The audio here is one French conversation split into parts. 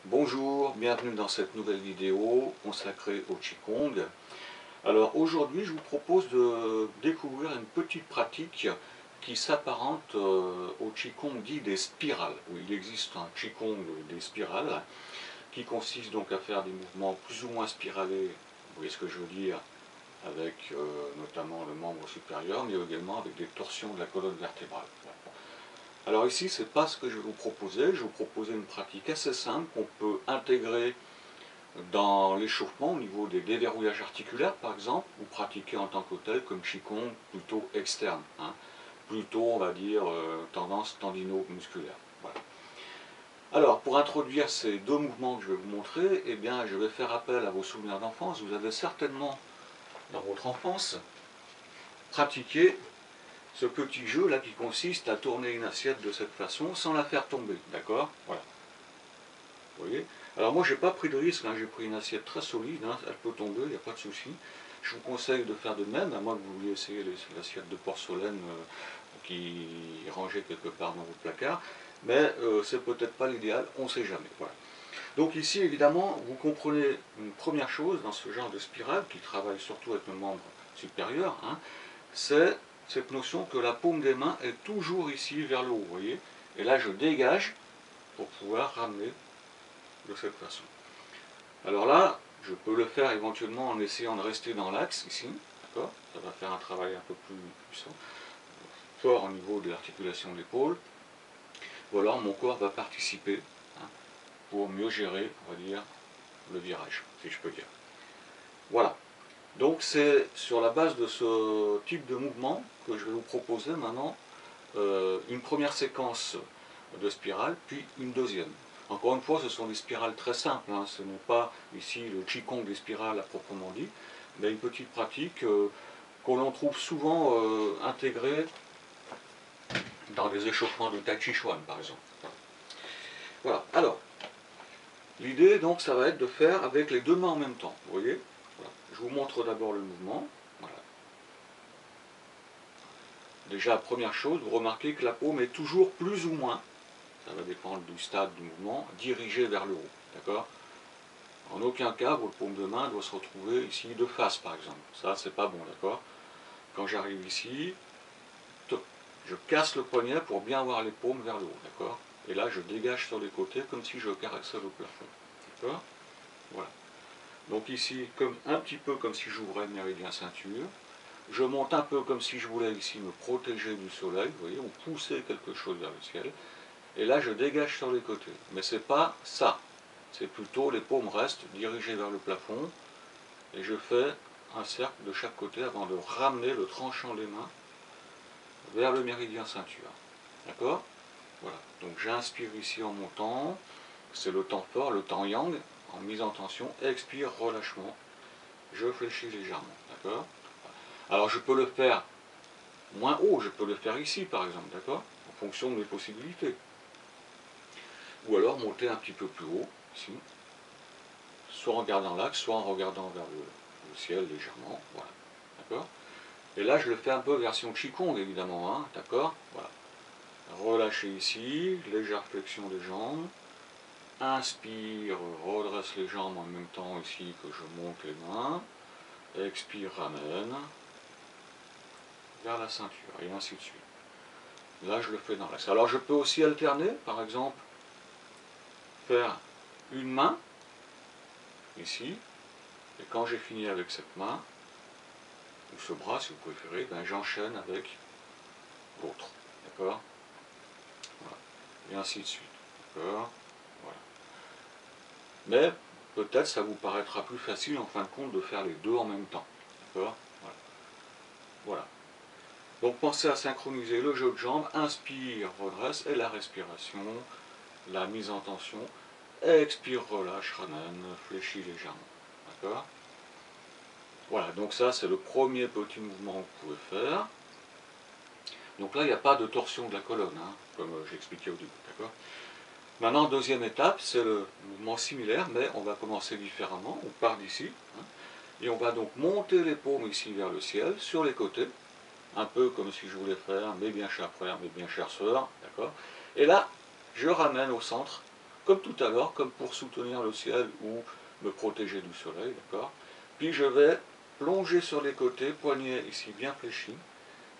Bonjour, bienvenue dans cette nouvelle vidéo consacrée au Qigong. Alors aujourd'hui je vous propose de découvrir une petite pratique qui s'apparente au Qigong dit des spirales. Où il existe un Qigong des spirales qui consiste donc à faire des mouvements plus ou moins spiralés, vous voyez ce que je veux dire, avec notamment le membre supérieur, mais également avec des torsions de la colonne vertébrale. Alors ici, ce n'est pas ce que je vais vous proposer. Je vais vous proposer une pratique assez simple qu'on peut intégrer dans l'échauffement au niveau des déverrouillages articulaires, par exemple, ou pratiquer en tant que tel comme Qigong plutôt externe. Plutôt, on va dire, tendance tendino-musculaire. Voilà. Alors, pour introduire ces deux mouvements que je vais vous montrer, eh bien, je vais faire appel à vos souvenirs d'enfance. Vous avez certainement, dans votre enfance, pratiqué ce petit jeu là qui consiste à tourner une assiette de cette façon sans la faire tomber, d'accord? Voilà. Vous voyez? Alors moi j'ai pas pris de risque, j'ai pris une assiette très solide, elle peut tomber, il n'y a pas de souci. Je vous conseille de faire de même, à moins que vous vouliez essayer l'assiette de porcelaine qui est rangée quelque part dans votre placard, mais c'est peut-être pas l'idéal, on ne sait jamais. Voilà. Donc ici évidemment vous comprenez une première chose dans ce genre de spirale qui travaille surtout avec le membre supérieur, c'est cette notion que la paume des mains est toujours ici vers le haut, vous voyez. Et là je dégage pour pouvoir ramener de cette façon. Alors là, je peux le faire éventuellement en essayant de rester dans l'axe ici, d'accord? Ça va faire un travail un peu plus puissant, fort au niveau de l'articulation de l'épaule. Ou alors mon corps va participer pour mieux gérer, on va dire, le virage, si je peux dire. Voilà. Donc c'est sur la base de ce type de mouvement que je vais vous proposer maintenant une première séquence de spirales, puis une deuxième. Encore une fois, ce sont des spirales très simples, ce n'est pas ici le Qigong des spirales à proprement dit, mais une petite pratique que l'on trouve souvent intégrée dans des échauffements de Tai Chi Chuan par exemple. Voilà, alors, l'idée donc ça va être de faire avec les deux mains en même temps, vous voyez. Voilà. Je vous montre d'abord le mouvement. Voilà. Déjà, première chose, vous remarquez que la paume est toujours plus ou moins, ça va dépendre du stade du mouvement, dirigée vers le haut, d'accord? En aucun cas, votre paume de main doit se retrouver ici de face, par exemple. Ça, c'est pas bon, d'accord? Quand j'arrive ici, je casse le poignet pour bien avoir les paumes vers le haut, d'accord? Et là, je dégage sur les côtés comme si je caressais le plafond, d'accord? Voilà. Donc ici, un petit peu comme si j'ouvrais le méridien ceinture. Je monte un peu comme si je voulais ici me protéger du soleil, vous voyez, ou pousser quelque chose vers le ciel. Et là, je dégage sur les côtés. Mais c'est pas ça. C'est plutôt les paumes restent dirigées vers le plafond. Et je fais un cercle de chaque côté avant de ramener le tranchant des mains vers le méridien ceinture. D'accord? Voilà. Donc j'inspire ici en montant. C'est le temps fort, le temps yang, en mise en tension. Expire, relâchement. Je fléchis légèrement. D'accord? Alors je peux le faire moins haut, je peux le faire ici par exemple, d'accord? En fonction de mes possibilités. Ou alors monter un petit peu plus haut, ici. Soit en regardant l'axe, soit en regardant vers le ciel légèrement, voilà. D'accord? Et là je le fais un peu version Qigong évidemment, d'accord? Voilà. Relâchez ici, légère flexion des jambes. Inspire, redresse les jambes en même temps ici que je monte les mains. Expire, ramène vers la ceinture, et ainsi de suite. Là, je le fais dans l'axe. Alors, je peux aussi alterner, par exemple, faire une main, ici, et quand j'ai fini avec cette main, ou ce bras, si vous préférez, ben, j'enchaîne avec l'autre. D'accord? Voilà. Et ainsi de suite. D'accord? Voilà. Mais, peut-être, ça vous paraîtra plus facile, en fin de compte, de faire les deux en même temps. D'accord? Voilà. Voilà. Donc pensez à synchroniser le jeu de jambes, inspire, redresse, et la respiration, la mise en tension, expire, relâche, ramène, fléchit légèrement. D'accord? Voilà, donc ça c'est le premier petit mouvement que vous pouvez faire. Donc là il n'y a pas de torsion de la colonne, comme j'expliquais au début. D'accord? Maintenant, deuxième étape, c'est le mouvement similaire, mais on va commencer différemment. On part d'ici, et on va donc monter les paumes ici vers le ciel, sur les côtés, un peu comme si je voulais faire mes bien chers frères, mes bien chères sœurs, d'accord? Et là, je ramène au centre comme tout à l'heure, comme pour soutenir le ciel ou me protéger du soleil, d'accord. Puis je vais plonger sur les côtés, poignet ici bien fléchi,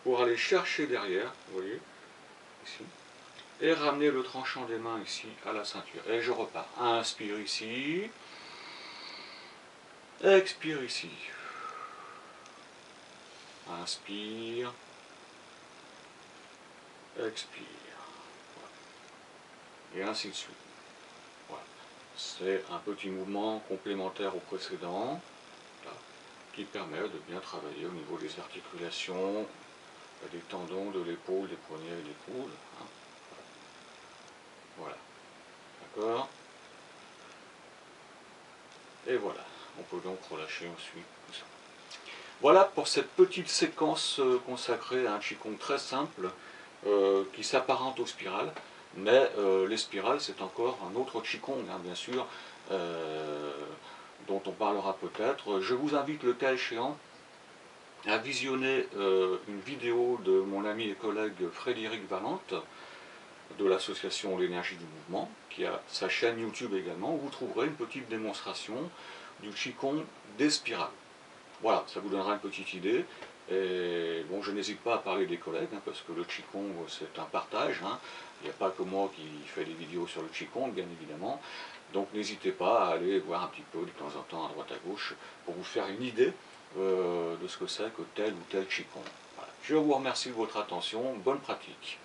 pour aller chercher derrière, vous voyez, ici, et ramener le tranchant des mains ici à la ceinture. Et je repars. Inspire ici, expire ici. Inspire, expire. Voilà. Et ainsi de suite. Voilà. C'est un petit mouvement complémentaire au précédent, là, qui permet de bien travailler au niveau des articulations, des tendons de l'épaule, des poignets et des coudes. Hein. Voilà. D'accord. Et voilà. On peut donc relâcher ensuite tout ça. Voilà pour cette petite séquence consacrée à un Qigong très simple qui s'apparente aux spirales. Mais les spirales, c'est encore un autre Qigong, hein, bien sûr, dont on parlera peut-être. Je vous invite, le cas échéant, à visionner une vidéo de mon ami et collègue Frédéric Valente, de l'association L'énergie du mouvement, qui a sa chaîne YouTube également, où vous trouverez une petite démonstration du Qigong des spirales. Voilà, ça vous donnera une petite idée. Et bon, je n'hésite pas à parler des collègues, hein, parce que le Qigong, c'est un partage. Hein. Il n'y a pas que moi qui fais des vidéos sur le Qigong, bien évidemment. Donc n'hésitez pas à aller voir un petit peu de temps en temps à droite à gauche pour vous faire une idée de ce que c'est que tel ou tel Qigong. Voilà. Je vous remercie de votre attention. Bonne pratique.